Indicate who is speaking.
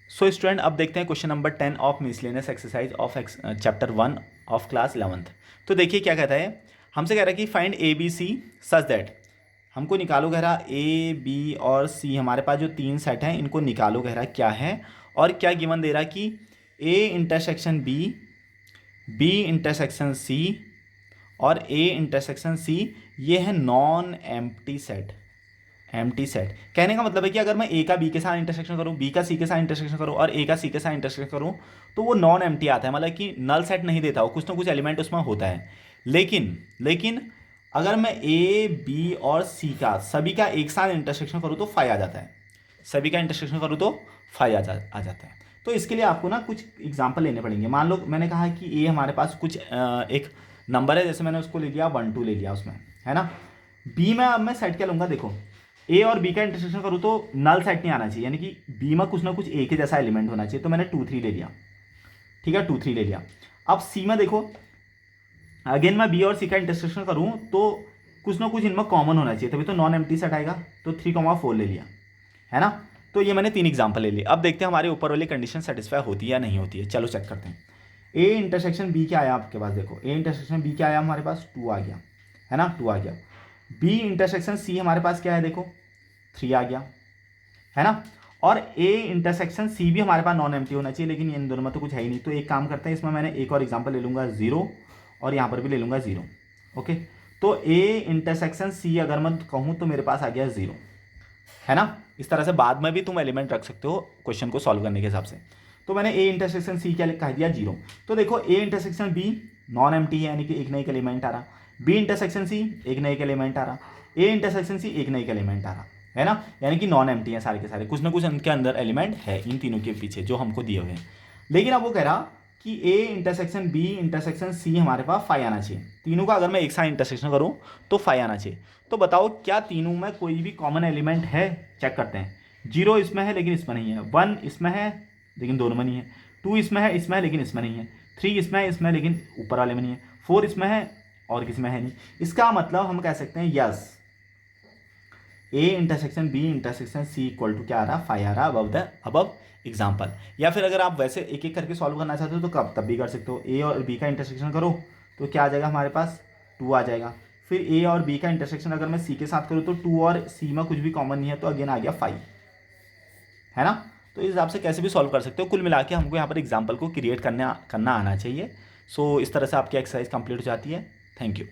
Speaker 1: So student अब देखते हैं question number 10 of miscellaneous exercise of chapter 1 of class 11th। तो देखिए क्या कहता है, हमसे कह रहा है कि find A B C such that, हमको निकालो कह रहा ए बी और सी, हमारे पास जो तीन सेट हैं इनको निकालो कह रहा क्या है, और क्या गिवन दे रहा कि A intersection B, B intersection C और ए इंटरसेक्शन सी ये है non empty set. Empty set कहने का मतलब है कि अगर मैं ए का बी के साथ इंटरसेक्शन करूं, बी का सी के साथ इंटरसेक्शन करूं और ए का सी के साथ इंटरसेक्शन करूं तो वो नॉन एम्प्टी आता है, मतलब कि नल सेट नहीं देता, वो कुछ ना कुछ एलिमेंट उसमें होता है। लेकिन लेकिन अगर मैं ए बी और सी का सभी का एक साथ इंटरसेक्शन करूं तो फाई आ जाता है, सभी का इंटरसेक्शन करूं तो फाई आ जाता है। तो इसके लिए आपको ना कुछ एग्जाम्पल लेने पड़ेंगे। मान लो मैंने कहा कि ए हमारे पास कुछ एक नंबर है, जैसे मैंने उसको ले लिया 1 2 ले लिया उसमें, है ना। बी में अब मैं सेट क्या लूँगा, देखो ए और बी का इंटरसेक्शन करूँ तो नल सेट नहीं आना चाहिए, यानी कि बी में कुछ ना कुछ ए के जैसा एलिमेंट होना चाहिए, तो मैंने 2 3 ले लिया, ठीक है 2 3 ले लिया। अब सी में देखो अगेन मैं बी और सी का इंटरसेक्शन करूँ तो कुछ ना कुछ इनमें कॉमन होना चाहिए, तभी तो नॉन एम्प्टी सेट आएगा, तो 3 4 ले लिया, है ना। तो ये मैंने 3 एग्जाम्पल ले लिए। अब देखते हैं हमारे ऊपर वाली कंडीशन सेटिस्फाई होती है या नहीं होती है। चलो चेक करते हैं। ए इंटरसेक्शन बी क्या आया आपके पास, देखो ए इंटरसेक्शन बी क्या आया हमारे पास 2 आ गया, है ना 2 आ गया। बी इंटरसेक्शन सी हमारे पास क्या है, देखो 3 आ गया, है ना। और ए इंटरसेक्शन सी भी हमारे पास नॉन एम्प्टी होना चाहिए, लेकिन इन दोनों में तो कुछ है ही नहीं, तो एक काम करते हैं, इसमें मैंने एक और एग्जांपल ले लूंगा 0 और यहाँ पर भी ले लूंगा 0। ओके, तो ए इंटरसेक्शन सी अगर मैं कहूँ तो मेरे पास आ गया 0, है ना। इस तरह से बाद में भी तुम एलिमेंट रख सकते हो क्वेश्चन को सॉल्व करने के हिसाब से। तो मैंने ए इंटरसेक्शन सी क्या कह दिया 0। तो देखो A intersection B non empty है, यानी कि एक नई एलिमेंट आ रहा। बी इंटरसेक्शन सी एक नई एलिमेंट आ रहा। ए इंटरसेक्शन सी एक नई एलिमेंट आ रहा, है ना, यानी कि नॉन एम्प्टी है सारे के सारे, कुछ ना कुछ इनके अंदर एलिमेंट है इन तीनों के पीछे जो हमको दिए हुए हैं। लेकिन अब वो कह रहा कि A intersection B intersection C हमारे पास फाई आना चाहिए, तीनों का अगर मैं एक साथ इंटरसेक्शन करूं तो फाई आना चाहिए। तो बताओ क्या तीनों में कोई भी कॉमन एलिमेंट है, चेक करते हैं। 0 इसमें है लेकिन इसमें नहीं है, 1 इसमें है लेकिन दोनों में नहीं है, 2 इसमें है लेकिन इसमें नहीं है, 3 इसमें है लेकिन ऊपर वाले में नहीं है, 4 इसमें है और किसी में है नहीं। इसका मतलब हम कह सकते हैं yes A intersection B intersection C equal to क्या आ रहा, फाई आ रहा अबव एग्जाम्पल। या फिर अगर आप वैसे एक एक करके सॉल्व करना चाहते हो तो कब तब भी कर सकते हो। ए और बी का इंटरसेक्शन करो तो क्या आ जाएगा हमारे पास 2 आ जाएगा। फिर ए और बी का इंटरसेक्शन अगर मैं सी के साथ करूँ तो 2 और सी में कुछ भी कॉमन नहीं है, तो अगेन आ गया 5, है ना। तो इस हिसाब से कैसे भी सॉल्व कर सकते हो। कुल मिला के हमको यहाँ पर एग्जाम्पल को क्रिएट करना आना चाहिए। सो इस तरह से आपकी एक्सरसाइज कंप्लीट हो जाती है। Thank you.